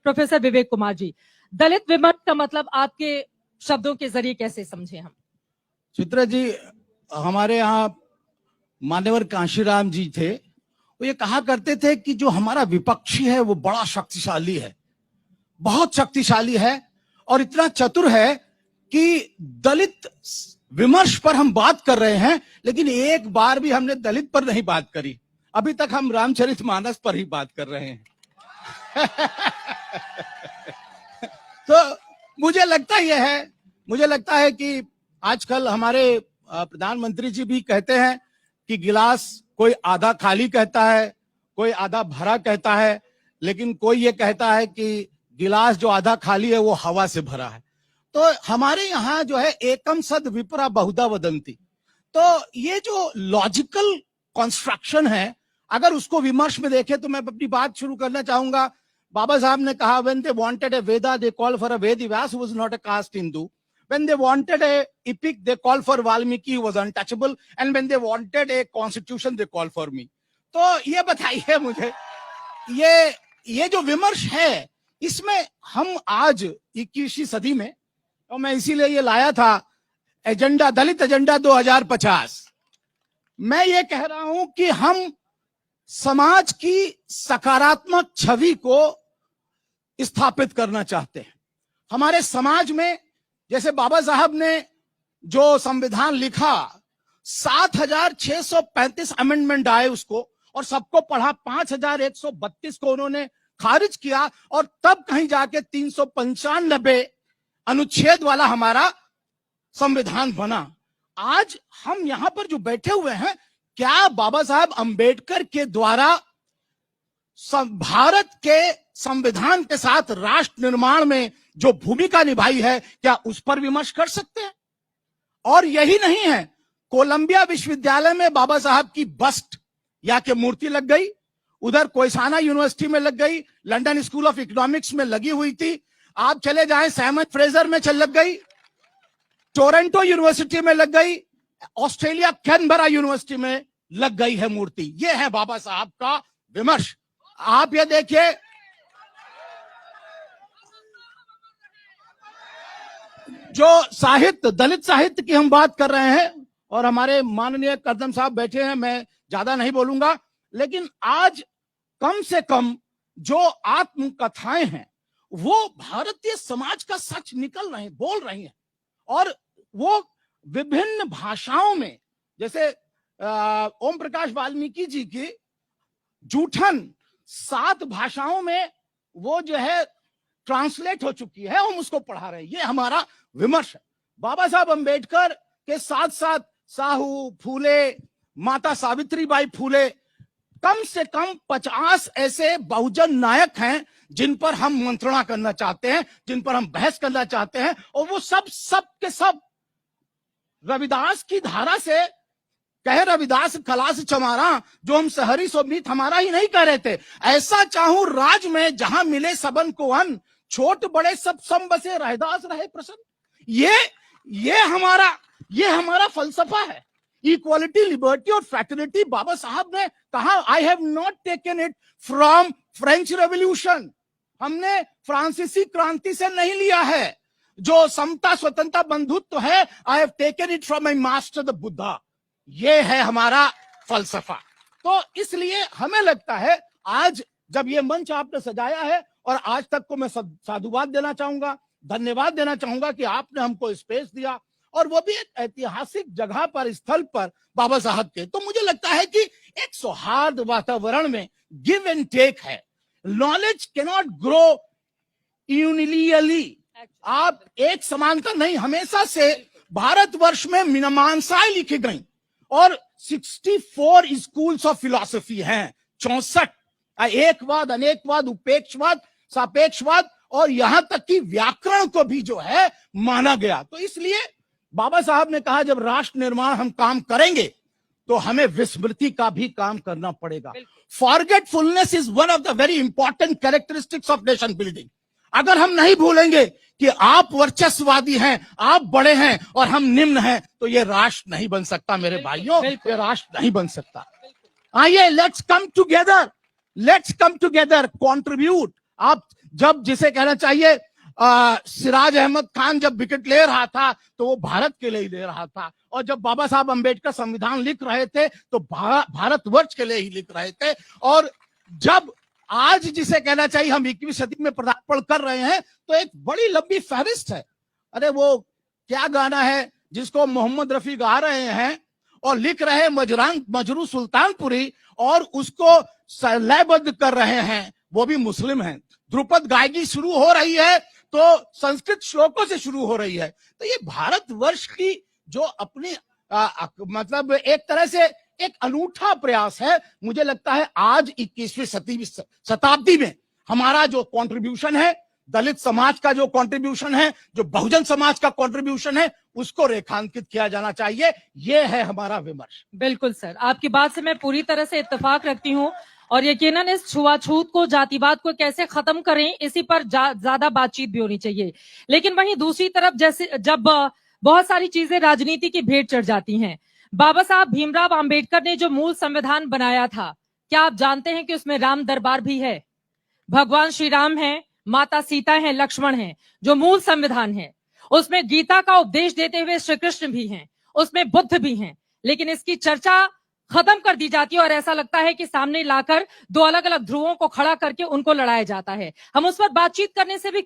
Professor Vivek Kumar ji, दलित विमर्श का मतलब आपके शब्दों के जरिए कैसे समझे हम? चित्रा जी, हमारे यहाँ मान्यवर कांशीराम जी थे, वो ये कहा करते थे कि जो हमारा विपक्षी है वो बड़ा शक्तिशाली है, बहुत शक्तिशाली है और इतना चतुर है कि दलित विमर्श पर हम बात कर रहे हैं, लेकिन एक बार भी हमने दलित पर नहीं बात करी। अभी तक हम रामचरितमानस पर ही बात कर रहे हैं। तो मुझे लगता है कि आजकल हमारे प्रधानमंत्री जी भी कहते हैं कि गिलास कोई आधा खाली कहता है, कोई आधा भरा कहता है, लेकिन कोई ये कहता है कि गिलास जो आधा खाली है वो हवा से भरा है। तो हमारे यहाँ जो है एकम सद विपरा बहुधा वदंती, तो ये जो लॉजिकल कंस्ट्रक्शन है, अगर उसको विमर्श में देखें तो मैं अपनी बात शुरू करना चाहूंगा। बाबा साहब ने कहा, when they wanted a Veda, they called for a Vedi Vyas, who was not a caste Hindu. When they wanted a epic, they called for Valmiki, who was untouchable. And when they wanted a constitution, they called for me. तो ये बताइए मुझे, ये जो विमर्श है, इसमें हम आज 21वीं सदी में, और मैं इसीलिए ये लाया था एजेंडा, दलित एजेंडा 2050। मैं ये कह रहा हूं कि हम समाज की सकारात्मक छवि को स्थापित करना चाहते हैं। हमारे समाज में, जैसे बाबा साहब ने जो संविधान लिखा, 7,635 अमेंडमेंट आए उसको, और सबको पढ़ा, 5,132 को उन्होंने खारिज किया, और तब कहीं जाके 395 अनुच्छेद वाला हमारा संविधान बना। आज हम यहां पर जो बैठे हुए हैं, क्या बाबा साहब अंबेडकर के द्वारा भारत के संविधान के साथ राष्ट्र निर्माण में जो भूमिका निभाई है, क्या उस पर विमर्श कर सकते हैं? और यही नहीं है, कोलंबिया विश्वविद्यालय में बाबा साहब की बस्ट या के मूर्ति लग गई, उधर कोयसाना यूनिवर्सिटी में लग गई, लंदन स्कूल ऑफ इकोनॉमिक्स में लगी हुई थी, आप चले जाएं सैमन फ्रेजर में लग गई, टोरंटो यूनिवर्सिटी में लग गई, ऑस्ट्रेलिया कैनबरा यूनिवर्सिटी में लग गई है मूर्ति। यह है बाबा साहब का विमर्श। आप ये देखिए, जो साहित्य, दलित साहित्य की हम बात कर रहे हैं, और हमारे माननीय कर्दम साहब बैठे हैं, मैं ज्यादा नहीं बोलूंगा, लेकिन आज कम से कम जो आत्मकथाएं हैं वो भारतीय समाज का सच निकल रहे हैं, बोल रही हैं, और वो विभिन्न भाषाओं में, जैसे ओम प्रकाश वाल्मीकि जी की जूठन 7 भाषाओं में वो जो है ट्रांसलेट हो चुकी है, हम उसको पढ़ा रहे हैं। ये हमारा विमर्श है। बाबा साहब अंबेडकर के साथ साथ साहू, फूले, माता सावित्रीबाई फूले, कम से कम 50 ऐसे बहुजन नायक हैं जिन पर हम मंत्रणा करना चाहते हैं, जिन पर हम बहस करना चाहते हैं, और वो सब के सब रविदास की धारा से कहे, रविदास कला से चमारा, जो हम सहरी सोभित हमारा ही नहीं कह रहे थे। ऐसा चाहूं राज में जहां मिले सबन को अन्न, छोट बड़े सब सम बसे रहदास रहे प्रसन्न। ये हमारा फलसफा है, इक्वालिटी, लिबर्टी और फ्रैटर्निटी। बाबा साहब ने कहा, I have not taken it from French revolution, हमने फ्रांसीसी क्रांति से नहीं लिया है। जो समता, स्वतंत्रता, बंधुत्व है, I have taken it from my master the Buddha. ये है हमारा फलसफा। तो इसलिए हमें लगता है, आज जब ये मंच आपने सजाया है, और आज तक को मैं साधुवाद देना चाहूंगा, धन्यवाद देना चाहूंगा कि आपने हमको स्पेस दिया, और वो भी एक ऐतिहासिक जगह पर, स्थल पर बाबा साहब के। तो मुझे लगता है कि एक सौहार्द वातावरण में गिव एंड टेक है। नॉलेज कैन नॉट ग्रो यूनिलियरली, आप एक समानता नहीं, हमेशा से भारतवर्ष में मीमांसाएं लिखी गई, और 64 स्कूल्स ऑफ फिलॉसफी हैं, 64, एकवाद, अनेकवाद, उपेक्षवाद, सापेक्षवाद, और यहां तक कि व्याकरण को भी जो है माना गया। तो इसलिए बाबा साहब ने कहा, जब राष्ट्र निर्माण हम काम करेंगे तो हमें विस्मृति का भी काम करना पड़ेगा। Forgetfulness is one of the very important characteristics of nation building. अगर हम नहीं भूलेंगे कि आप वर्चस्ववादी हैं, आप बड़े हैं और हम निम्न हैं, तो ये राष्ट्र नहीं बन सकता मेरे भाइयों, ये राष्ट्र नहीं बन सकता। आइए, लेट्स कम टुगेदर, कंट्रीब्यूट। आप जब जिसे कहना चाहिए सिराज अहमद खान जब विकेट ले रहा था तो वो भारत के लिए ही ले रहा था, और जब बाबा साहब अंबेडकर संविधान लिख रहे थे तो भारतवर्ष के लिए ही लिख रहे थे। और जब आज जिसे कहना चाहिए हम 21वीं सदी में पदार्पण कर रहे हैं तो एक बड़ी लंबी फहरिस्त है। अरे वो क्या गाना है जिसको मोहम्मद रफी गा रहे हैं और लिख रहे हैं मजरू सुल्तानपुरी, और उसको लयबद्ध कर रहे हैं वो भी मुस्लिम हैं। ध्रुपद गायकी शुरू हो रही है तो संस्कृत श्लोकों से शुरू हो रही है। तो ये भारतवर्ष की जो अपनी मतलब एक तरह से एक अनूठा प्रयास है। मुझे लगता है आज 21वीं शताब्दी में हमारा जो कंट्रीब्यूशन है, दलित समाज का जो कंट्रीब्यूशन है, जो बहुजन समाज का कंट्रीब्यूशन है, उसको रेखांकित किया जाना चाहिए। ये है हमारा विमर्श। बिल्कुल सर, आपकी बात से मैं पूरी तरह से इत्तेफाक रखती हूँ और यकीनन इस छुआछूत को, जातिवाद को कैसे खत्म करें इसी पर ज्यादा बातचीत भी होनी चाहिए। लेकिन वहीं दूसरी तरफ जैसे जब बहुत सारी चीजें राजनीति की भेंट चढ़ जाती हैं, बाबा साहब भीमराव अंबेडकर ने जो मूल संविधान बनाया था, क्या आप जानते हैं कि उसमें राम दरबार भी है? भगवान श्री राम है, माता सीता है, लक्ष्मण है। जो मूल संविधान है उसमें गीता का उपदेश देते हुए श्री कृष्ण भी हैं, उसमें बुद्ध भी हैं। लेकिन इसकी चर्चा खत्म कर दी जाती है और ऐसा लगता है कि सामने लाकर दो अलग अलग ध्रुवों को खड़ा करके उनको लड़ाया जाता है। हम उस पर बातचीत करने से भी